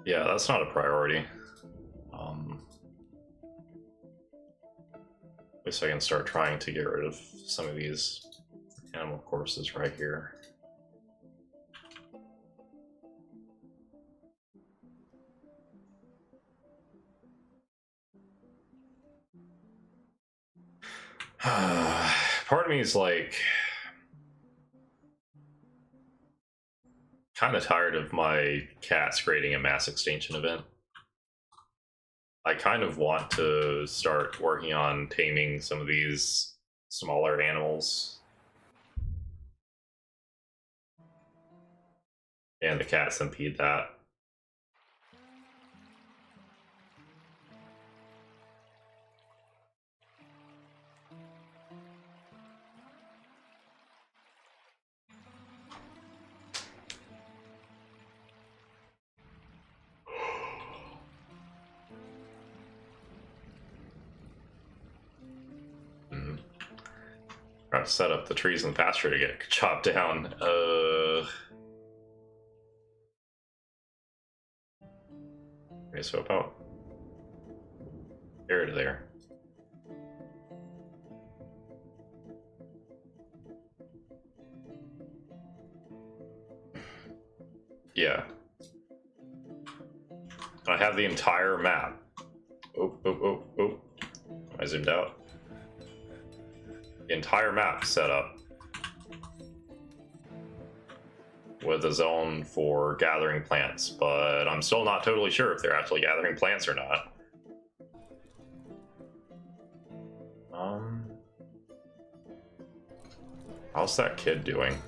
Yeah, that's not a priority. At least I can start trying to get rid of some of these animal corpses right here. Part of me is like kind of tired of my cats creating a mass extinction event. I kind of want to start working on taming some of these smaller animals. And the cats impede that. Got to set up the trees in the pasture to get chopped down. Okay, so about here to there. Yeah. I have the entire map. Oh. I zoomed out. The entire map set up with a zone for gathering plants, but I'm still not totally sure if they're actually gathering plants or not. How's that kid doing?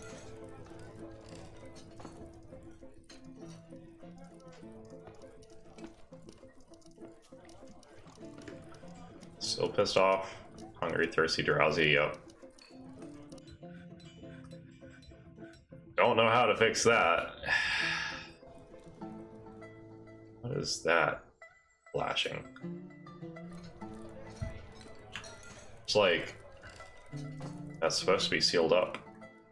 Still pissed off. Hungry, thirsty, drowsy, yep. Don't know how to fix that. What is that flashing? It's like that's supposed to be sealed up.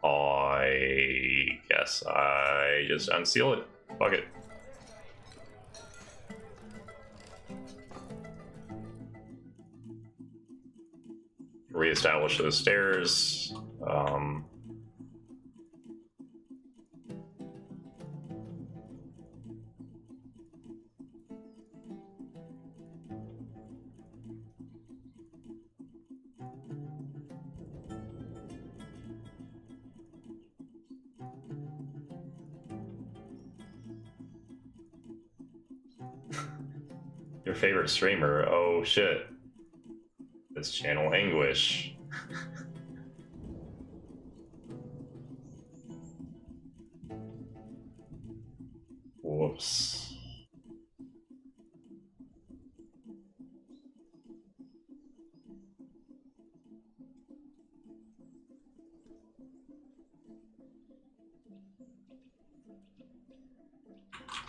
I guess I just unseal it. Fuck it. Reestablish those stairs. Your favorite streamer? Oh shit. It's Channel Anguish. Whoops.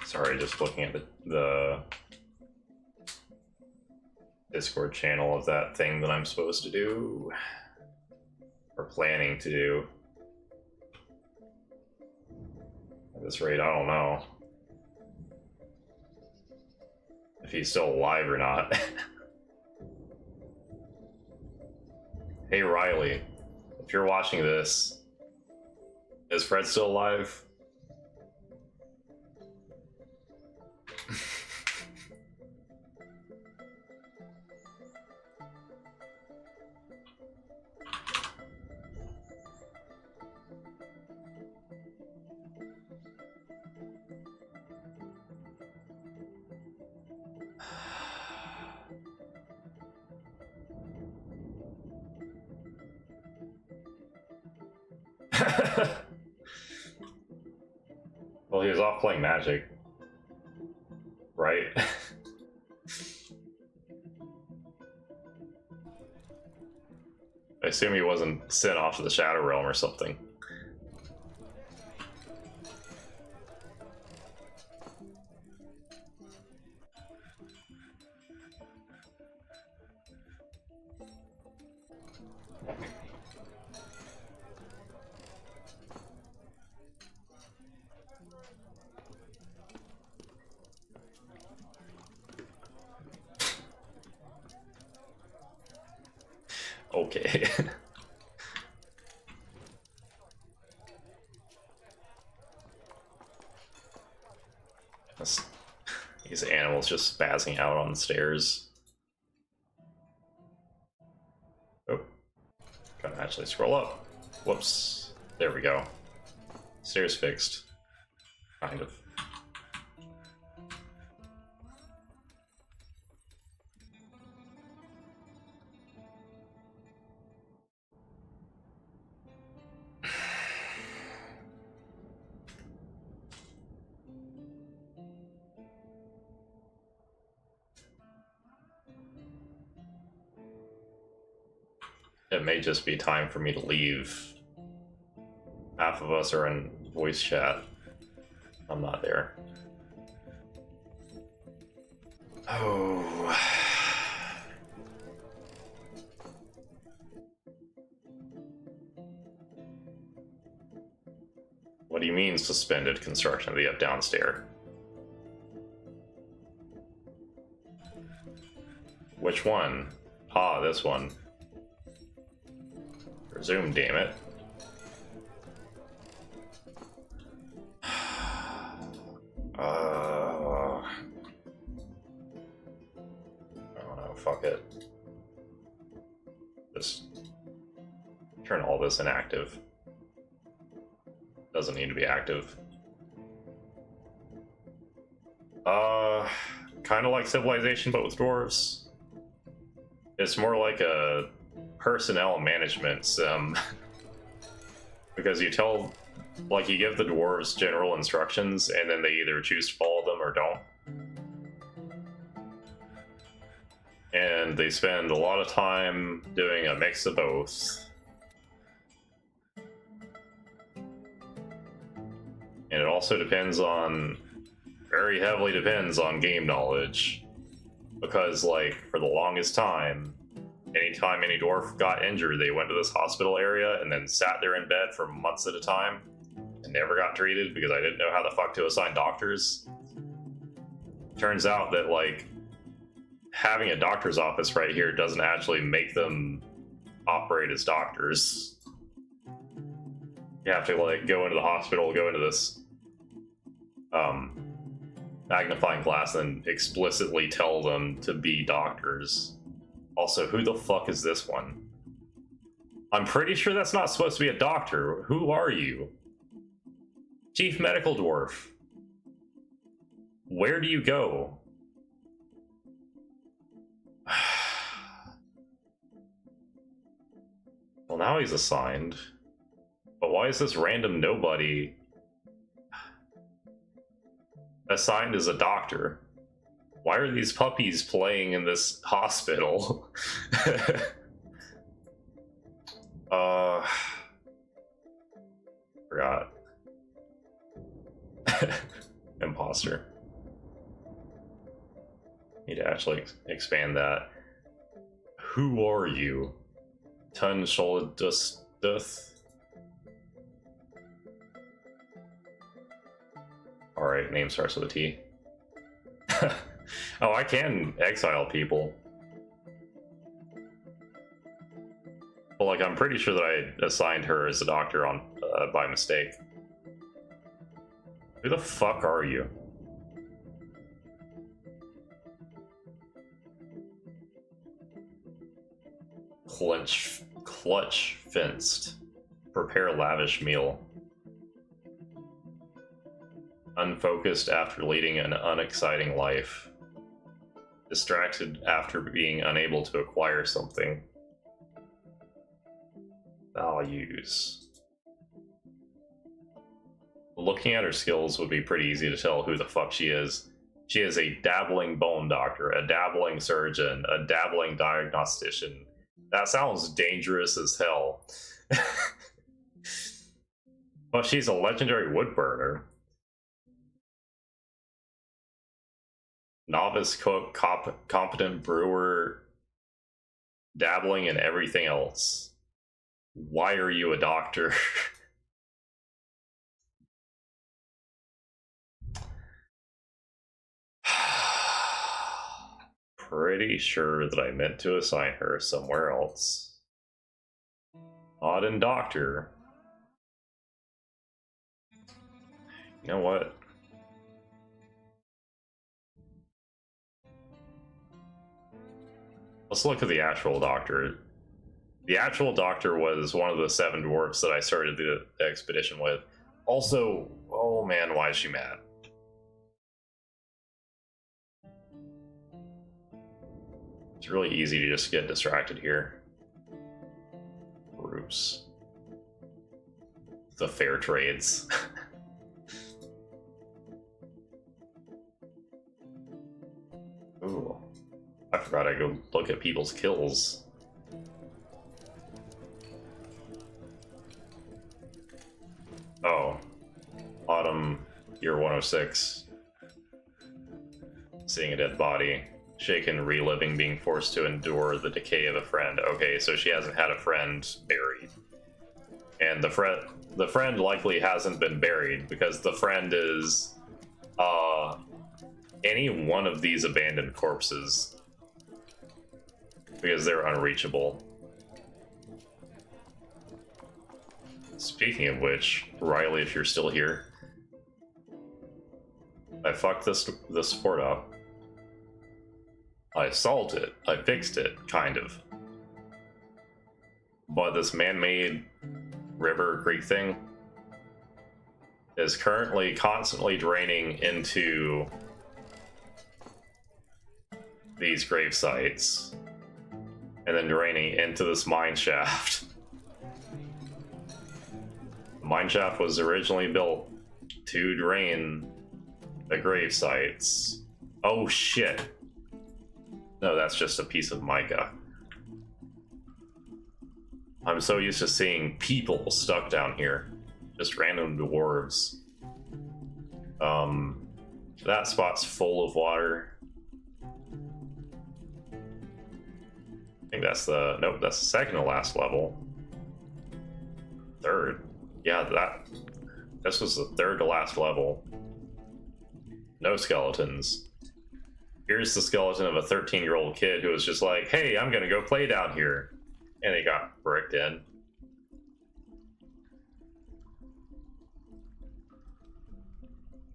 Sorry, just looking at the Discord channel of that thing that I'm supposed to do. Or planning to do. At this rate, I don't know if he's still alive or not. Hey Riley, if you're watching this, is Fred still alive? Well, he was off playing Magic, right? I assume he wasn't sent off to the Shadow Realm or something. Okay. These animals just spazzing out on the stairs. Oh. Gotta actually scroll up. Whoops. There we go. Stairs fixed. Kind of. It may just be time for me to leave. Half of us are in voice chat. I'm not there. Oh. What do you mean suspended construction of the up-down stair? Which one? Ah, this one. Resume, damn it. I don't know, fuck it. Just turn all this inactive. Doesn't need to be active. Kind of like Civilization, but with dwarves. It's more like a personnel management sim. Because you tell, like, you give the dwarves general instructions, and then they either choose to follow them or don't. And they spend a lot of time doing a mix of both. And it also depends on, very heavily depends on game knowledge. Because, like, for the longest time, anytime any dwarf got injured, they went to this hospital area and then sat there in bed for months at a time and never got treated because I didn't know how the fuck to assign doctors. Turns out that, like, having a doctor's office right here doesn't actually make them operate as doctors. You have to, like, go into the hospital, go into this magnifying glass and explicitly tell them to be doctors. Also, who the fuck is this one? I'm pretty sure that's not supposed to be a doctor. Who are you? Chief Medical Dwarf. Where do you go? Well, now he's assigned. But why is this random nobody assigned as a doctor? Why are these puppies playing in this hospital? Forgot. Imposter. Need to actually expand that. Who are you? Tun Sholidusduth. Alright, name starts with a T. Oh, I can exile people. Well, like, I'm pretty sure that I assigned her as a doctor on by mistake. Who the fuck are you? Clutch fenced. Prepare lavish meal. Unfocused after leading an unexciting life. Distracted after being unable to acquire something. Values. Looking at her skills would be pretty easy to tell who the fuck she is. She is a dabbling bone doctor, a dabbling surgeon, a dabbling diagnostician. That sounds dangerous as hell. But she's a legendary woodburner. Novice cook, competent brewer, dabbling in everything else. Why are you a doctor? Pretty sure that I meant to assign her somewhere else. Odd and doctor. You know what? Let's look at the actual doctor. The actual doctor was one of the 7 dwarfs that I started the expedition with. Also, oh man, why is she mad? It's really easy to just get distracted here. Groups. The fair trades. Ooh. I forgot I go look at people's kills. Oh. Autumn, year 106. Seeing a dead body. Shaken, reliving, being forced to endure the decay of a friend. Okay, so she hasn't had a friend buried. And the friend likely hasn't been buried because the friend is any one of these abandoned corpses. Because they're unreachable. Speaking of which, Riley, if you're still here, I fucked this fort up. I solved it. I fixed it, kind of. But this man-made river creek thing is currently constantly draining into these grave sites and then draining into this mine shaft. The mine shaft was originally built to drain the grave sites. Oh shit. No, that's just a piece of mica. I'm so used to seeing people stuck down here. Just random dwarves. That spot's full of water. I think that's the... Nope, that's the second to last level. Third. Yeah, this was the third to last level. No skeletons. Here's the skeleton of a 13-year-old kid who was just like, hey, I'm gonna go play down here. And he got bricked in.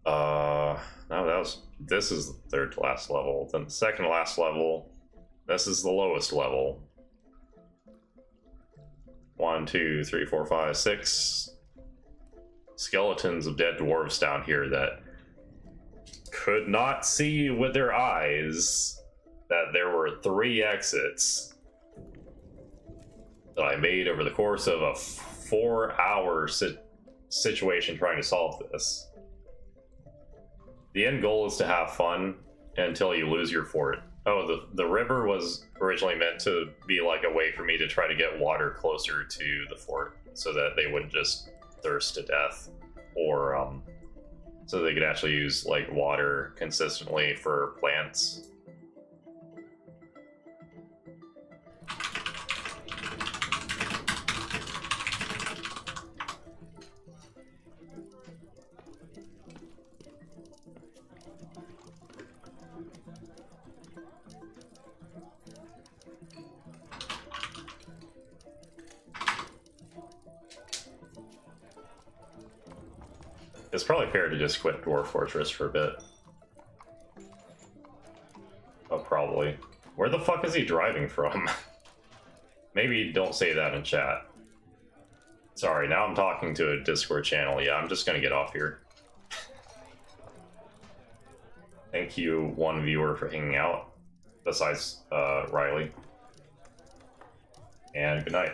No, this is the third to last level. Then the second to last level, this is the lowest level. 1, 2, 3, 4, 5, 6 skeletons of dead dwarves down here that could not see with their eyes that there were 3 exits that I made over the course of a 4-hour situation trying to solve this. The end goal is to have fun until you lose your fort. Oh, the river was originally meant to be like a way for me to try to get water closer to the fort so that they wouldn't just thirst to death, or so they could actually use like water consistently for plants. It's probably fair to just quit Dwarf Fortress for a bit. Oh, probably. Where the fuck is he driving from? Maybe don't say that in chat. Sorry, now I'm talking to a Discord channel. Yeah, I'm just gonna get off here. Thank you, one viewer, for hanging out. Besides, Riley. And good night.